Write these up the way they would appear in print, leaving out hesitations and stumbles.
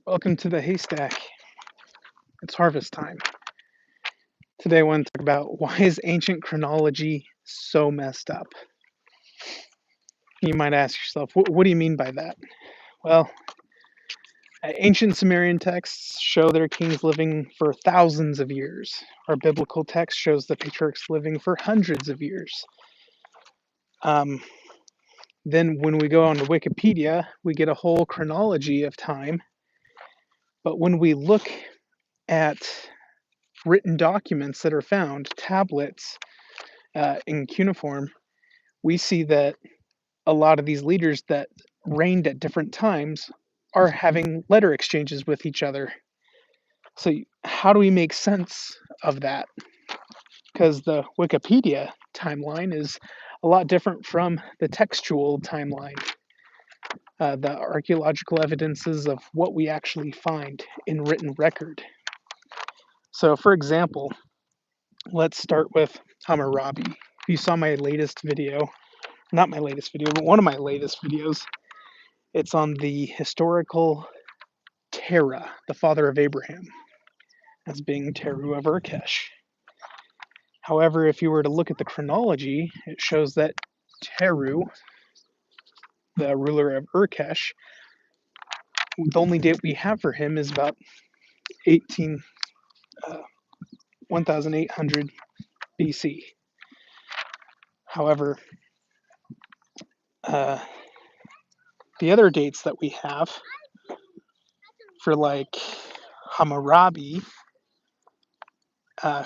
Welcome to the haystack. It's harvest time. Today I want to talk about why is ancient chronology so messed up? You might ask yourself, what do you mean by that? Well, ancient Sumerian texts show their kings living for thousands of years. Our biblical text shows the patriarchs living for hundreds of years. Then when we go on to Wikipedia, we get a whole chronology of time. But when we look at written documents that are found, tablets in cuneiform, we see that a lot of these leaders that reigned at different times are having letter exchanges with each other. So, how do we make sense of that? Because the Wikipedia timeline is a lot different from the textual timeline, the archaeological evidences of what we actually find in written record. So, for example, let's start with Hammurabi. If you saw my latest video, not my latest video, but one of my latest videos, it's on the historical Terah, the father of Abraham, as being Teru of Urkesh. However, if you were to look at the chronology, it shows that Teru, the ruler of Urkesh, the only date we have for him is about 1800 BC. However, the other dates that we have for like Hammurabi,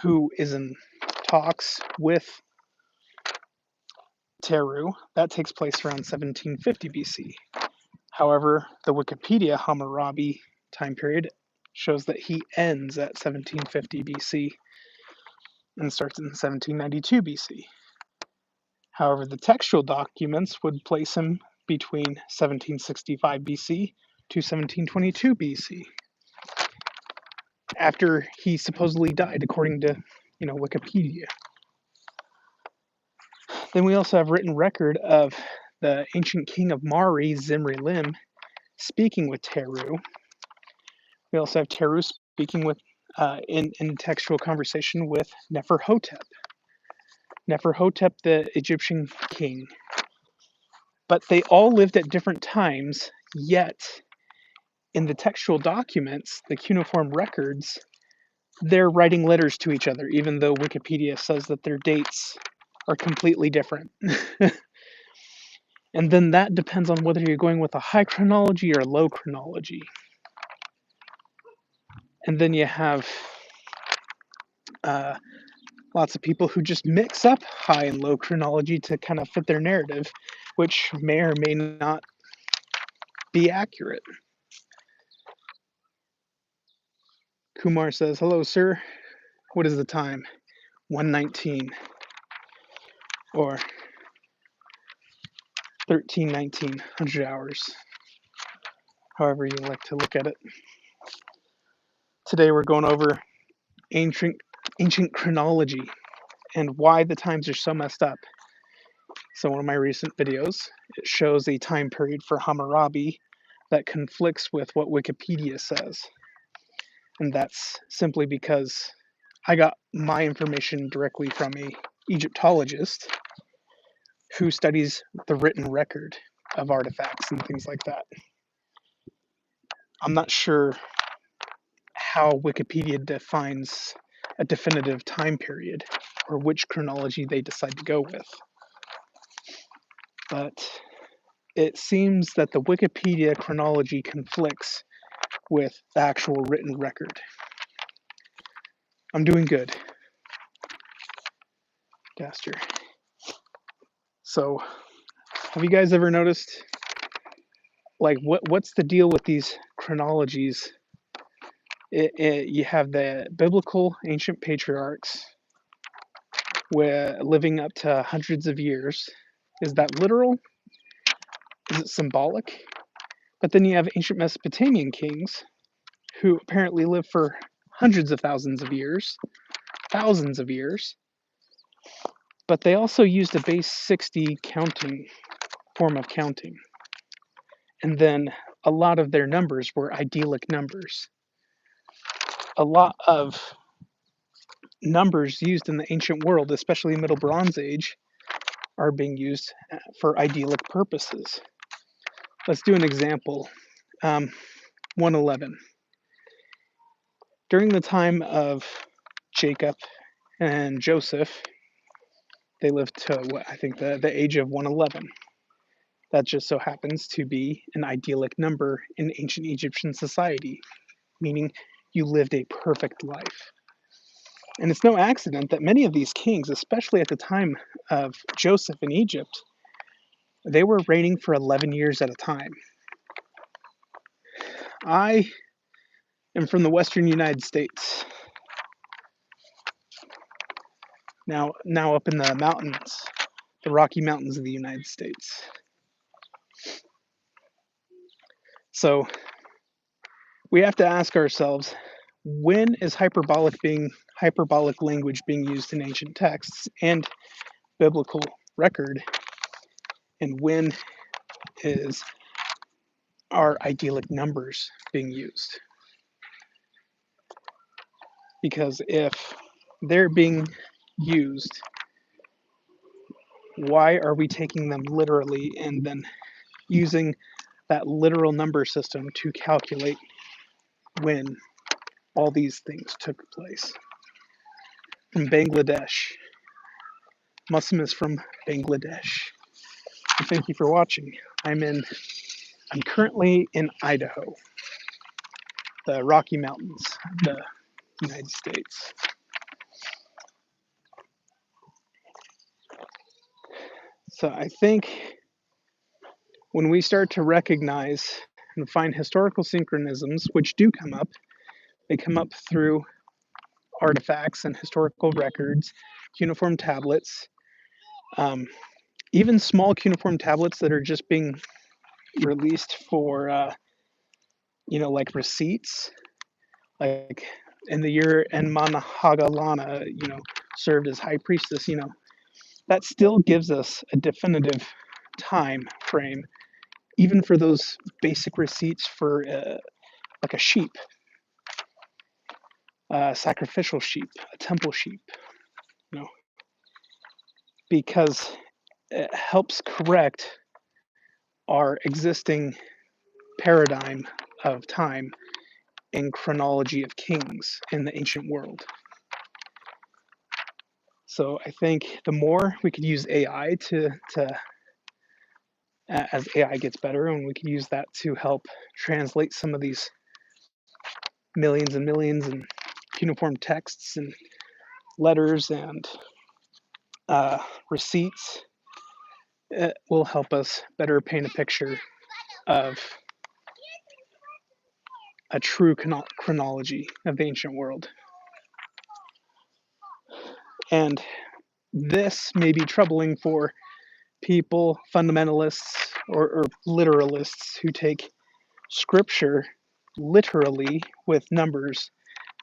who is in talks with Teru, that takes place around 1750 BC. However, the Wikipedia Hammurabi time period shows that he ends at 1750 BC and starts in 1792 BC. However, the textual documents would place him between 1765 BC to 1722 BC, after he supposedly died, according to Wikipedia. Then we also have written record of the ancient king of Mari, Zimri-Lim, speaking with Teru. We also have Teru speaking with in textual conversation with Neferhotep. Neferhotep, the Egyptian king. But they all lived at different times, yet in the textual documents, the cuneiform records, they're writing letters to each other, even though Wikipedia says that their dates are completely different. And then that depends on whether you're going with a high chronology or a low chronology. And then you have lots of people who just mix up high and low chronology to kind of fit their narrative, which may or may not be accurate. Kumar says, "Hello, sir. What is the time? 1:19 or 13:19, 100 hours. However you like to look at it." Today we're going over ancient chronology and why the times are so messed up. So one of my recent videos, it shows a time period for Hammurabi that conflicts with what Wikipedia says. And that's simply because I got my information directly from a Egyptologist who studies the written record of artifacts and things like that. I'm not sure how Wikipedia defines a definitive time period or which chronology they decide to go with. But it seems that the Wikipedia chronology conflicts with the actual written record. I'm doing good. Daster. So, have you guys ever noticed, like, what's the deal with these chronologies? You have the biblical ancient patriarchs living up to hundreds of years. Is that literal? Is it symbolic? But then you have ancient Mesopotamian kings who apparently live for hundreds of thousands of years, but they also used a base 60 counting form of counting. And then a lot of their numbers were idyllic numbers. A lot of numbers used in the ancient world, especially Middle Bronze Age, are being used for idyllic purposes. Let's do an example. 111. During the time of Jacob and Joseph, they lived to what I think the age of 111. That just so happens to be an idyllic number in ancient Egyptian society, meaning you lived a perfect life. And it's no accident that many of these kings, especially at the time of Joseph in Egypt, they were reigning for 11 years at a time. I am from the western United States. Now up in the mountains, the Rocky Mountains of the United States. So we have to ask ourselves, when is hyperbolic language being used in ancient texts and biblical record, and when is our idyllic numbers being used? Because if they're being used, why are we taking them literally and then using that literal number system to calculate when all these things took place? From Bangladesh. Muslim is from Bangladesh. And thank you for watching. I'm currently in Idaho, the Rocky Mountains of the United States. So I think when we start to recognize and find historical synchronisms, which do come up, they come up through artifacts and historical records, cuneiform tablets, even small cuneiform tablets that are just being released for, like receipts, like in the year Enmanhagalana, served as high priestess, that still gives us a definitive time frame, even for those basic receipts for like a sheep, a sacrificial sheep, a temple sheep, you know, because it helps correct our existing paradigm of time and chronology of kings in the ancient world. So I think the more we could use AI to as AI gets better, and we can use that to help translate some of these millions and millions and cuneiform texts and letters and receipts, it will help us better paint a picture of a true chronology of the ancient world. And this may be troubling for people, fundamentalists, or literalists who take scripture literally with numbers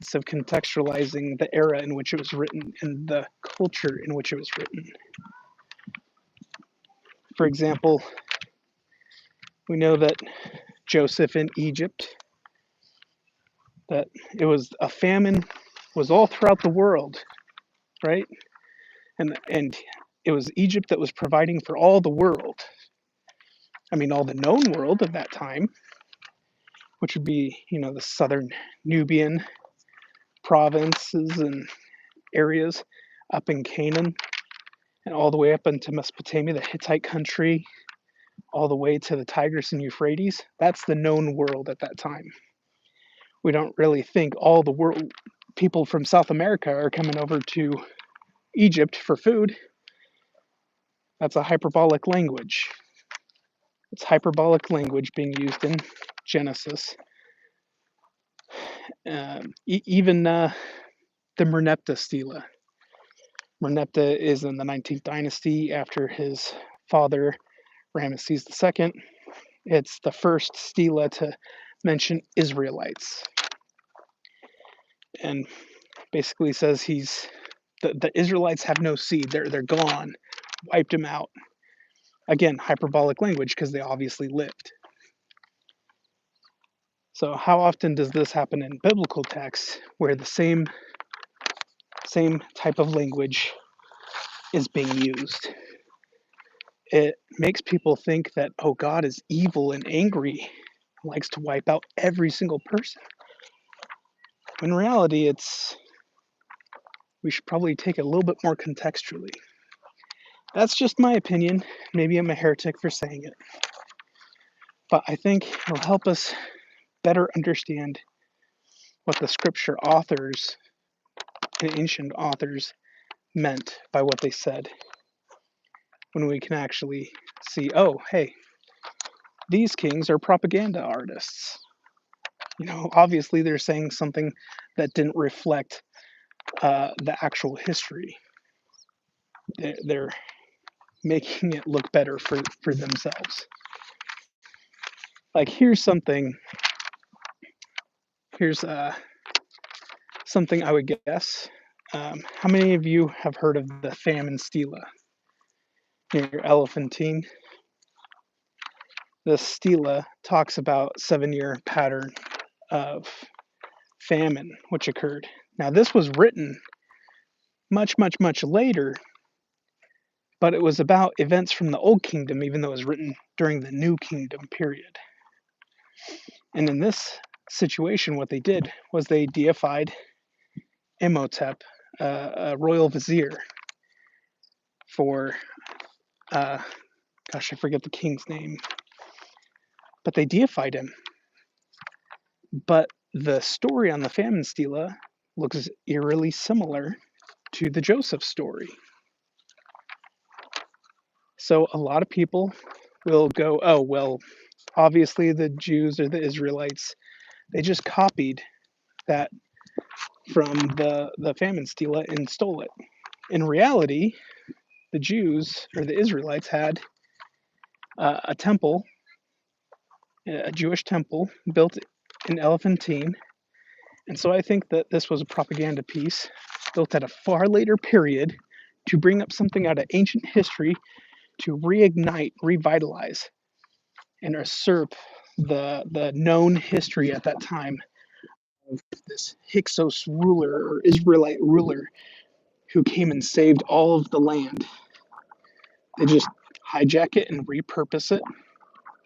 instead of contextualizing the era in which it was written and the culture in which it was written. For example, we know that Joseph in Egypt, that it was a famine was all throughout the world, right? And it was Egypt that was providing for all the world. I mean, all the known world of that time, which would be, the southern Nubian provinces and areas up in Canaan and all the way up into Mesopotamia, the Hittite country, all the way to the Tigris and Euphrates. That's the known world at that time. We don't really think all the world people from South America are coming over to Egypt for food. That's a hyperbolic language. It's hyperbolic language being used in Genesis. Even the Merneptah stela. Merneptah is in the 19th dynasty after his father, Ramesses II. It's the first stela to mention Israelites. And basically says the Israelites have no seed. They're gone. Wiped them out. Again, hyperbolic language because they obviously lived. So how often does this happen in biblical texts where the same type of language is being used? It makes people think that, oh, God is evil and angry, likes to wipe out every single person. In reality, we should probably take it a little bit more contextually. That's just my opinion. Maybe I'm a heretic for saying it. But I think it'll help us better understand what the scripture authors and ancient authors meant by what they said, when we can actually see, oh, hey, these kings are propaganda artists. Obviously they're saying something that didn't reflect the actual history. They're making it look better for themselves. Like here's something I would guess. How many of you have heard of the famine stela near Elephantine? The stela talks about 7-year pattern of famine which occurred. Now this was written much, much, much later, but it was about events from the Old Kingdom, even though it was written during the New Kingdom period. And in this situation, what they did was they deified Imhotep, a royal vizier, for, gosh, I forget the king's name, but they deified him. But the story on the famine stela looks eerily similar to the Joseph story. So a lot of people will go, oh, well, obviously the Jews or the Israelites, they just copied that from the famine stela and stole it. In reality, the Jews or the Israelites had a temple, a Jewish temple built in Elephantine. And so I think that this was a propaganda piece built at a far later period to bring up something out of ancient history to reignite, revitalize, and usurp the known history at that time of this Hyksos ruler or Israelite ruler who came and saved all of the land. They just hijack it and repurpose it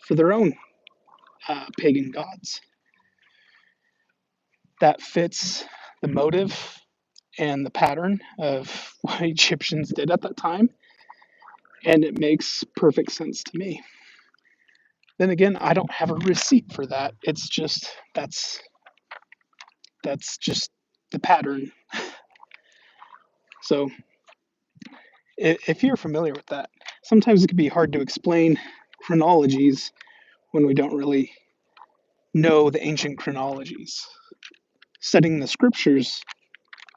for their own pagan gods. That fits the motive and the pattern of what Egyptians did at that time, and it makes perfect sense to me. Then again, I don't have a receipt for that. It's just that's just the pattern. So if you're familiar with that, sometimes it can be hard to explain chronologies when we don't really know the ancient chronologies. Studying the scriptures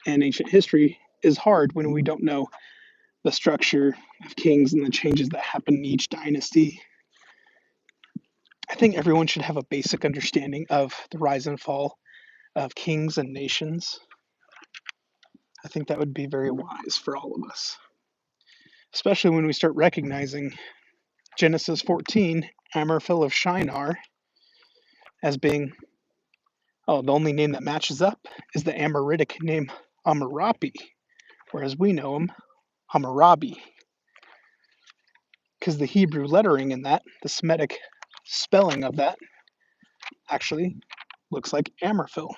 and ancient history is hard when we don't know the structure of kings and the changes that happen in each dynasty. I think everyone should have a basic understanding of the rise and fall of kings and nations. I think that would be very wise for all of us, especially when we start recognizing Genesis 14, Amraphel of Shinar, as being, oh, the only name that matches up is the Amoritic name Hammurabi, whereas we know him Hammurabi, because the Hebrew lettering in that, the Semitic spelling of that, actually looks like Amraphel.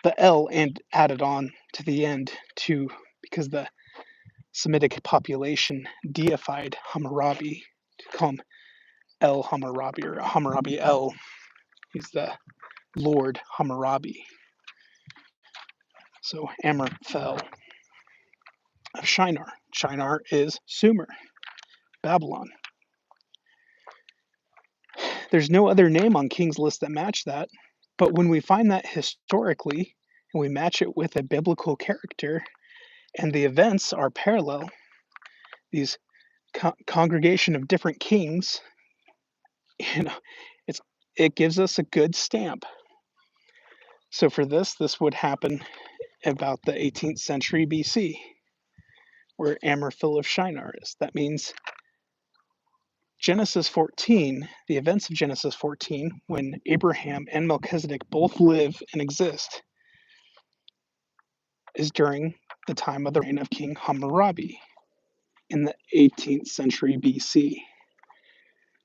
The L and added on to the end too, because the Semitic population deified Hammurabi to call him El Hammurabi or Hammurabi El. He's the Lord Hammurabi. So Amraphel of Shinar. Shinar is Sumer, Babylon. There's no other name on King's List that match that, but when we find that historically and we match it with a biblical character and the events are parallel, these congregation of different kings, you know, it gives us a good stamp. So for this would happen about the 18th century BC, where Amraphel of Shinar is. That means Genesis 14, the events of Genesis 14, when Abraham and Melchizedek both live and exist, is during the time of the reign of King Hammurabi in the 18th century BC.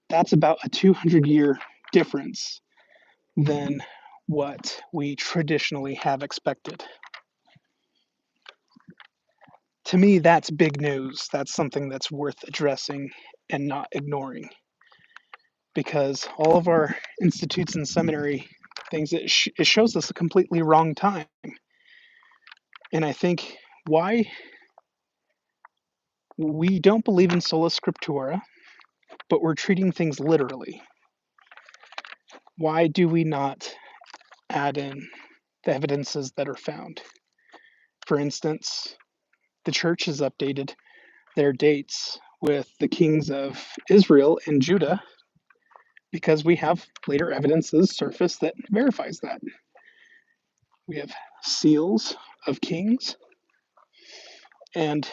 That's about a 200-year difference than what we traditionally have expected. To me, that's big news. That's something that's worth addressing and not ignoring, because all of our institutes and seminary things, it shows us a completely wrong time. And I think why we don't believe in sola scriptura, but we're treating things literally. Why do we not add in the evidences that are found? For instance, the church has updated their dates with the kings of Israel and Judah because we have later evidences surfaced that verifies that. We have seals of kings, and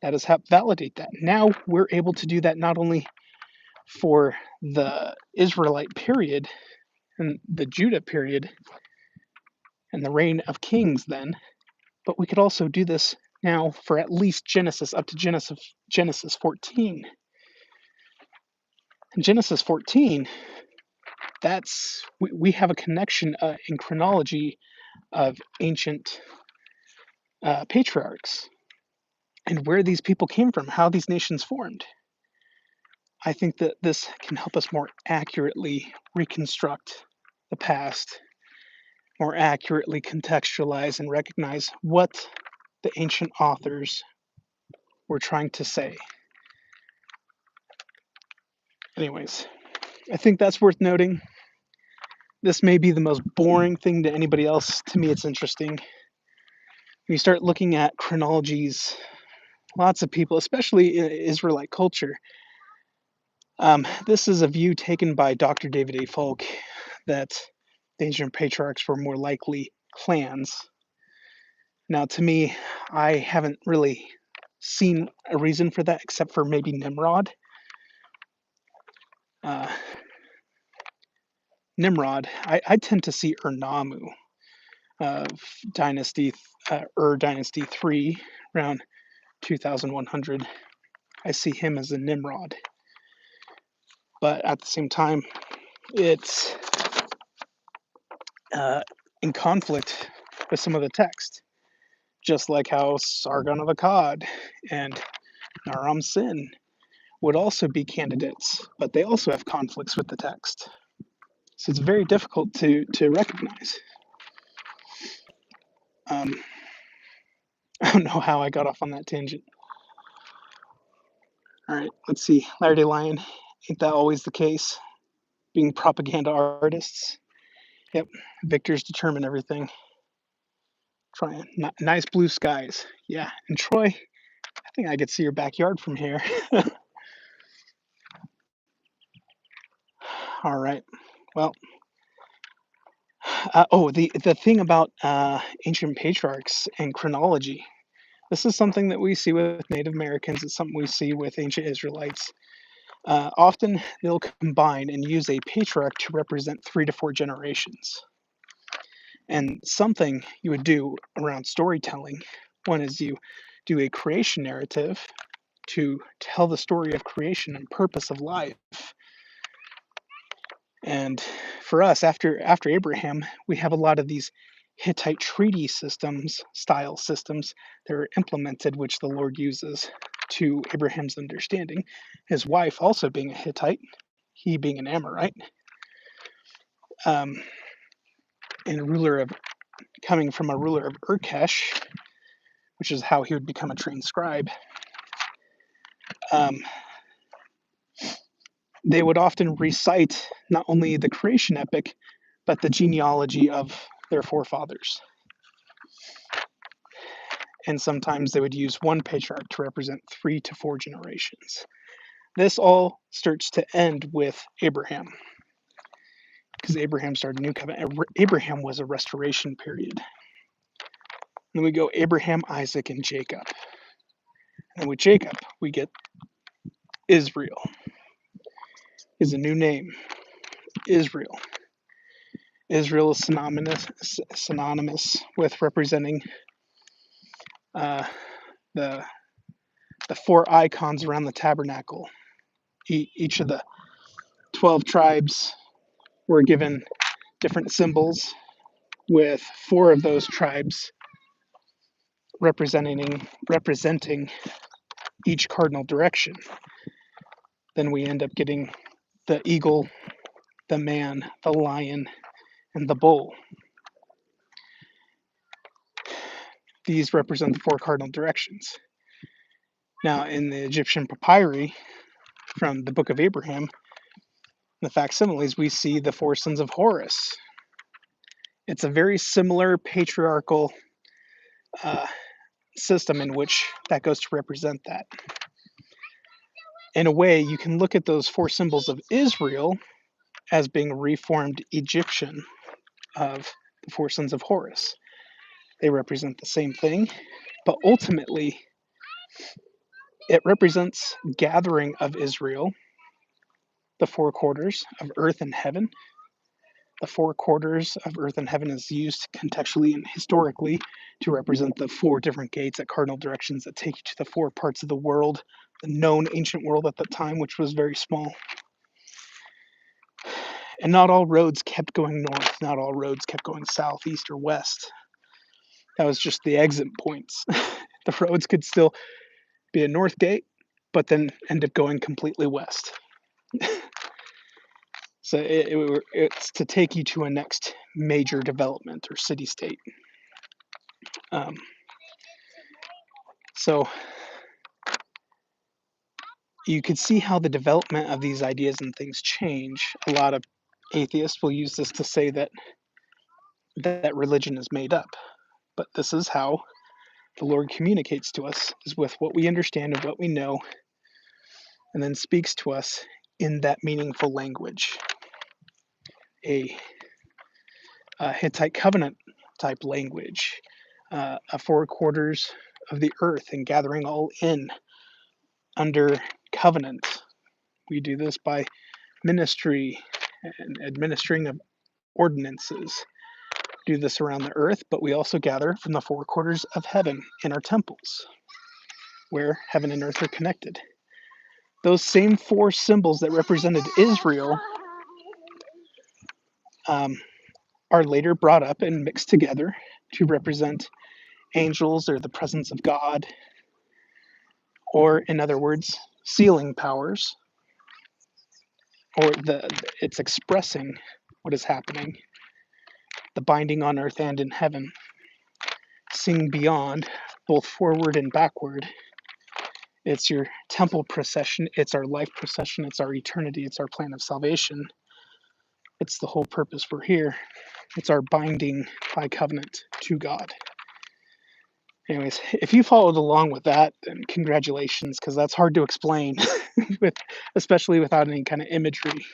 that has helped validate that. Now we're able to do that not only for the Israelite period and the Judah period and the reign of kings then, but we could also do this now for at least Genesis up to Genesis 14. In Genesis 14, we have a connection in chronology of ancient patriarchs and where these people came from, how these nations formed. I think that this can help us more accurately reconstruct the past, more accurately contextualize and recognize what the ancient authors were trying to say. Anyways, I think that's worth noting. This may be the most boring thing to anybody else. To me, it's interesting. When you start looking at chronologies, lots of people, especially in Israelite culture, this is a view taken by Dr. David A. Folk that the ancient patriarchs were more likely clans. Now, to me, I haven't really seen a reason for that except for maybe Nimrod. I tend to see Urnamu of Dynasty, Dynasty 3, around 2100. I see him as a Nimrod. But at the same time, it's in conflict with some of the text, just like how Sargon of Akkad and Naram Sin would also be candidates, but they also have conflicts with the text. So it's very difficult to recognize. I don't know how I got off on that tangent. All right, let's see. Latter-day Lion, ain't that always the case? Being propaganda artists. Yep, victors determine everything. Trying nice blue skies. Yeah, and Troy, I think I could see your backyard from here. All right. Well, the thing about ancient patriarchs and chronology. This is something that we see with Native Americans. It's something we see with ancient Israelites. Often they'll combine and use a patriarch to represent 3 to 4 generations. And something you would do around storytelling, one is you do a creation narrative to tell the story of creation and purpose of life. And for us, after Abraham, we have a lot of these Hittite treaty systems, style systems that are implemented, which the Lord uses to Abraham's understanding. His wife also being a Hittite, he being an Amorite, and coming from a ruler of Urkesh, which is how he would become a trained scribe. They would often recite not only the creation epic, but the genealogy of their forefathers. And sometimes they would use one patriarch to represent 3 to 4 generations. This all starts to end with Abraham, because Abraham started a new covenant. Abraham was a restoration period. Then we go Abraham, Isaac, and Jacob. And with Jacob, we get Israel. is a new name, Israel. Israel is synonymous with representing uh, the the four icons around the tabernacle. Each of the 12 tribes were given different symbols, with four of those tribes representing each cardinal direction. Then we end up getting the eagle, the man, the lion, and the bull. These represent the four cardinal directions. Now, in the Egyptian papyri from the Book of Abraham, the facsimiles, we see the four sons of Horus. It's a very similar patriarchal uh, system in which that goes to represent that. In a way, you can look at those four symbols of Israel as being reformed Egyptian of the four sons of Horus. They represent the same thing, but ultimately it represents gathering of Israel, the four quarters of earth and heaven. The four quarters of earth and heaven is used contextually and historically to represent the four different gates at cardinal directions that take you to the four parts of the world, the known ancient world at the time, which was very small. And not all roads kept going north, not all roads kept going south, east, or west. That was just the exit points. The roads could still be a north gate, but then end up going completely west. So it's to take you to a next major development or city state. So you could see how the development of these ideas and things change. A lot of atheists will use this to say that religion is made up, but this is how the Lord communicates to us, is with what we understand and what we know, and then speaks to us in that meaningful language. A Hittite covenant type language, a four quarters of the earth and gathering all in under covenant. We do this by ministry and administering of ordinances. Do this around the earth, but we also gather from the four quarters of heaven in our temples, where heaven and earth are connected. Those same four symbols that represented Israel are later brought up and mixed together to represent angels or the presence of God, or in other words, sealing powers, or it's expressing what is happening, the binding on earth and in heaven, seeing beyond, both forward and backward. It's your temple procession, it's our life procession, it's our eternity, it's our plan of salvation. It's the whole purpose we're here. It's our binding by covenant to God. Anyways, if you followed along with that, then congratulations, because that's hard to explain, especially without any kind of imagery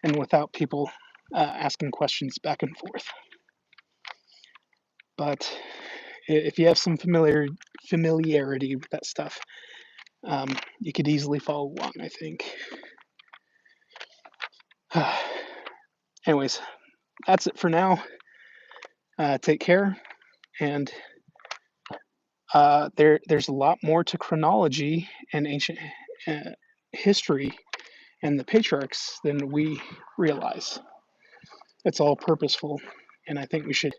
and without people asking questions back and forth. But if you have some familiarity with that stuff, you could easily follow along, I think. Anyways, that's it for now. Take care, and there's a lot more to chronology and ancient history and the patriarchs than we realize. It's all purposeful, and I think we should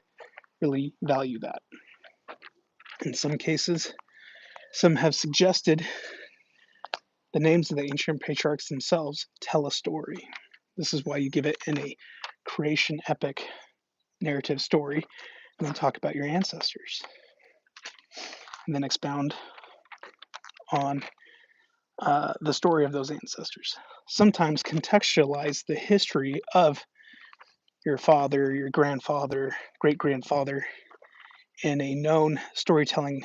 really value that. In some cases, some have suggested the names of the ancient patriarchs themselves tell a story. This is why you give it in a creation epic narrative story, and then talk about your ancestors, and then expound on the story of those ancestors. Sometimes contextualize the history of your father, your grandfather, great grandfather in a known storytelling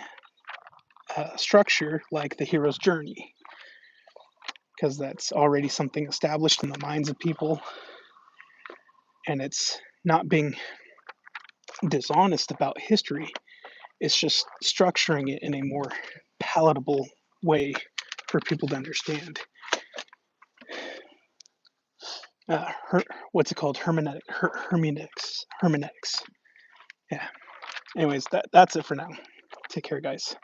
structure like the hero's journey, because that's already something established in the minds of people, and it's not being dishonest about history. It's just structuring it in a more palatable way for people to understand. what's it called? Hermeneutics. Yeah. Anyways, that's it for now. Take care, guys.